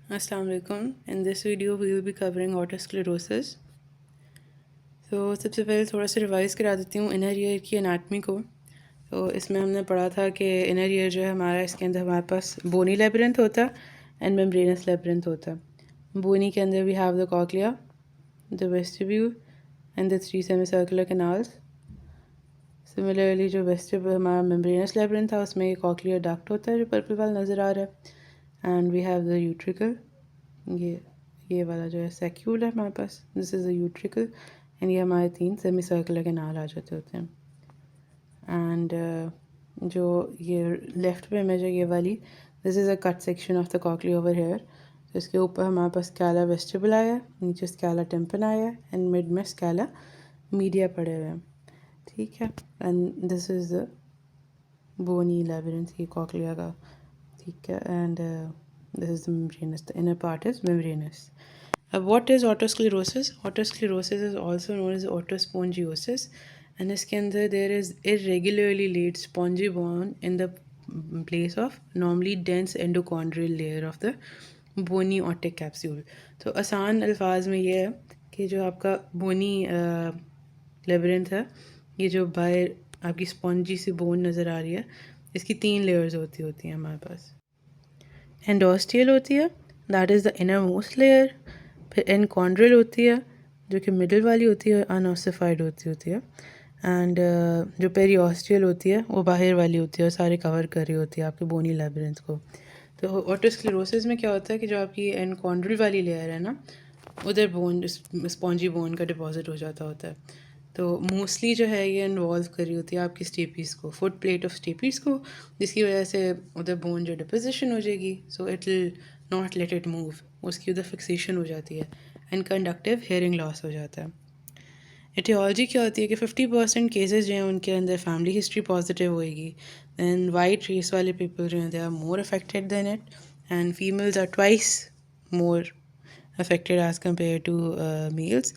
Assalamu alaikum. In this video we will be covering autosclerosis. तो सबसे पहले थोड़ा सा रिवाइज़ करा देती हूँ इनर ईयर की एनाटमी को। तो इसमें हमने पढ़ा था कि इनर ईयर जो है हमारा, इसके अंदर हमारे पास बोनी लेबिरिंथ होता है एंड मेम्ब्रेनस लेबिरिंथ होता है। बोनी के अंदर we have the cochlea, the vestibule and the 3 semi circular canals. Similarly जो वेस्टिब्यूल हमारा मेम्ब्रेनस लेबिरिंथ था उसमें ये कॉक्लियर डक्ट होता है जो पर्पल वाला नज़र आ रहा है। And we have the utricle, ये वाला जो है सैक्यूल है हमारे पास, this is the utricle and ये हमारे 3 सेमी सर्कुलर कैनाल आ जाते होते हैं। एंड जो ये लेफ्ट में इमेज है ये वाली, this is a cut section of the cochlea over here. तो इसके ऊपर हमारे पास स्कैला वेस्टिबल आया है, नीचे स्कैला टेम्पन आया है एंड मिड में स्कैला मीडिया पड़े हुए हैं, ठीक है। And this is the bony labyrinth, ये कॉक्लिया का, ठीक है। And this is the membranous, the inner part is membranous. What is autosclerosis? Autosclerosis is also known as autospongiosis, and इसके अंदर there is irregularly laid spongy bone in the place of normally dense endochondral layer of the bony otic capsule. तो आसान अल्फाज में ये है कि जो आपका बोनी लेबिरिंथ है, ये जो बाहर आपकी स्पॉन्जी सी बोन नज़र आ रही है, इसकी 3 लेयर्स होती हैं हमारे पास। एंडोस्टियल होती है, that is the inner most layer. फिर एनकॉन्ड्रल होती है जो कि मिडिल वाली होती है, अनओसिफाइड होती है। एंड जो पेरियोस्टियल होती है वो बाहर वाली होती है और सारे कवर कर रही होती है आपके बोनी लेबिरिंथ को। तो ऑटोस्क्लेरोसिस में क्या होता है कि जो आपकी एनकॉन्ड्रल वाली लेयर है ना, उधर बोन, स्पॉन्जी बोन का डिपॉजिट हो जाता होता है। तो मोस्टली जो है ये इन्वॉल्व कर रही होती है आपकी स्टेपीज़ को, फुट प्लेट ऑफ स्टेपीज़ को, जिसकी वजह से उधर बोन जो डिपोजिशन हो जाएगी, so it will not let it move, उसकी उधर फिक्सेशन हो जाती है एंड कंडक्टिव हेयरिंग लॉस हो जाता है। एटियोलॉजी क्या होती है कि 50% केसेस जो हैं उनके अंदर फैमिली हिस्ट्री पॉजिटिव होएगी, दैन वाइट रेस वाले पीपल जो हैं they are more affected than it, and females are twice more affected as compare to males.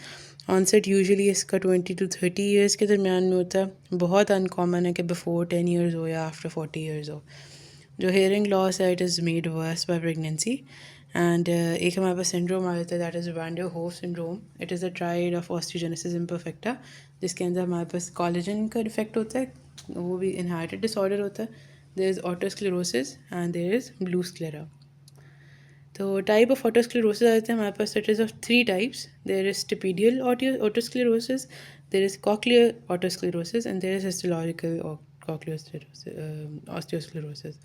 Onset usually इसका 20 to 30 ईयर्स के दरमियान में होता है। बहुत अनकॉमन है कि बिफोर 10 ईयर्स हो या आफ्टर 40 ईयर्स हो। जो हेयरिंग लॉस है it is made worse by pregnancy. And एक हमारे पास सिंड्रोम आ जाता है, that is Van der Hoeve syndrome. It is a triad of osteogenesis imperfecta, जिसके अंदर हमारे पास कोलेजन का डिफेक्ट होता है, वो भी इनहेरिटेड डिसऑर्डर होता है। There is otosclerosis and there is blue sclera. तो टाइप ऑफ ऑटोस्क्लेरोसिस आ जाते हैं हमारे पास, it is of 3 types. There is stapedial otosclerosis, there is cochlear otosclerosis and there is histological osteosclerosis.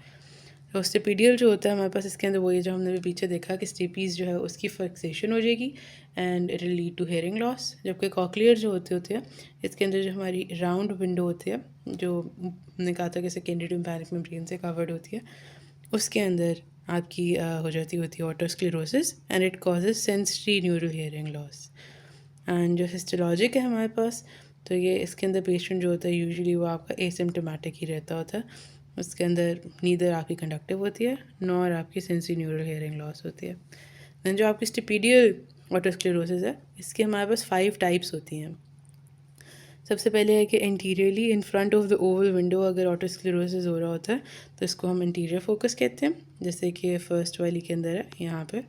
तो स्टिपिडियल जो होता है हमारे पास, इसके अंदर वही जो हमने भी पीछे देखा कि स्टेपीज़ जो है उसकी फिक्सेशन हो जाएगी and it will lead to hearing loss. जबकि कॉक्लियर जो होते हैं इसके अंदर जो हमारी राउंड विंडो होती है, जो हमने कहा था कि सेकेंडरी टाइम्पैनिक मेम्ब्रेन से कवर्ड होती है, उसके अंदर आपकी हो जाती होती है otosclerosis and it causes sensory neural hearing loss. And जो हिस्टोलॉजिक है हमारे पास, तो ये इसके अंदर पेशेंट जो होता है यूजुअली वो आपका एसिम्प्टोमेटिक ही रहता होता है, उसके अंदर नीदर आपकी कंडक्टिव होती है नॉर आपकी सेंसरी न्यूरल हियरिंग लॉस होती है। दैन जो आपकी स्टिपिडियल ऑटोस्क्लेरोसिस है, इसके हमारे पास 5 टाइप्स होती हैं। सबसे पहले है कि interiorly in front of the oval window अगर ऑटोस्क्लेरोसिस हो रहा होता है तो इसको हम इंटीरियर फोकस कहते हैं, जैसे कि फर्स्ट वाली के अंदर है यहाँ पे।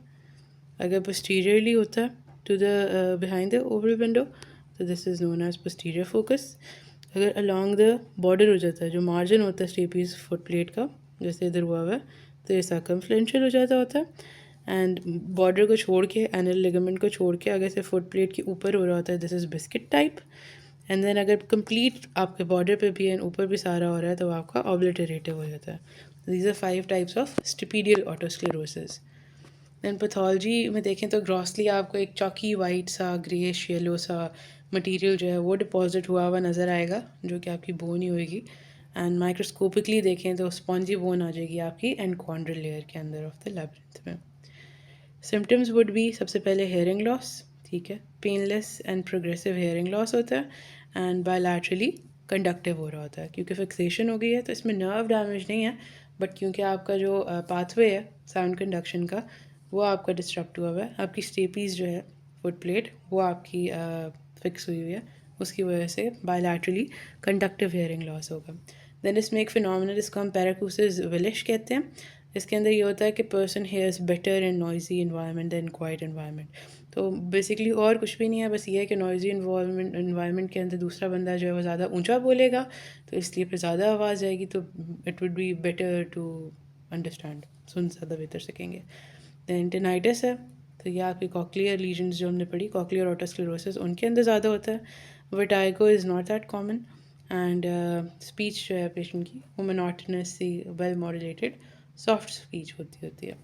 अगर पोस्टीरियरली होता है to the behind the oval window तो this is known as posterior focus. अगर अलॉन्ग द बॉर्डर हो जाता है, जो मार्जिन होता है स्टेपीज फुट प्लेट का, जैसे इधर हुआ हुआ है, तो ये सर्कमफ्रेंशियल हो जाता होता है। एंड बॉर्डर को छोड़ के, एनल लिगामेंट को छोड़ के अगर से फुट प्लेट के ऊपर हो रहा होता है, this is biscuit type. And then अगर कंप्लीट आपके बॉर्डर पे भी एंड ऊपर भी सारा हो रहा है तो आपका ऑब्लिटरेटिव हो जाता है। These are 5 types of stapedial otosclerosis. Then pathology में देखें तो ग्रॉसली आपको एक चॉकी वाइट सा ग्रेश येलो सा मटेरियल जो है वो डिपॉजिट हुआ हुआ नज़र आएगा, जो कि आपकी बोन ही होएगी। एंड माइक्रोस्कोपिकली देखें तो स्पॉन्जी बोन आ जाएगी आपकी एंडकॉन्ड्रल लेयर के अंदर ऑफ द लेबिरिंथ में। सिम्टम्स वुड बी, सबसे पहले हेयरिंग लॉस, ठीक है, painless and progressive hearing loss होता है एंड बायलैटरली कंडक्टिव हो रहा होता है, क्योंकि फिक्सेशन हो गई है तो इसमें नर्व डैमेज नहीं है, बट क्योंकि आपका जो पाथवे है साउंड कंडक्शन का वो आपका डिस्टर्ब हुआ है, आपकी स्टेपीज़ जो है फुट प्लेट वो आपकी फिक्स हुई हुई है, उसकी वजह से बायलैटरली कंडक्टिव हेयरिंग लॉस होगा। देन इसमें एक फिनोमिना जिसको हम पैराकूसिस विलिश कहते हैं, इसके अंदर ये होता है कि person hears better in noisy environment than quiet environment. तो बेसिकली और कुछ भी नहीं है, बस ये है कि नॉइजी इन्वायरमेंट के अंदर दूसरा बंदा जो है वो ज़्यादा ऊंचा बोलेगा, तो इसलिए फिर ज़्यादा आवाज़ आएगी, तो it would be better to understand, सुन ज़्यादा बेहतर सकेंगे। दैन टिनाइटिस है, तो ये आपकी कॉक्लियर लीजन्स जो हमने पढ़ी, कॉक्लियर ऑटोस्क्लेरोसिस, उनके अंदर ज़्यादा होता है। Vertigo is not that common. And speech जो है पेशेंट की वो मोनोटोनस सी वेल मॉड्यूलेटेड सॉफ्ट स्पीच होती है।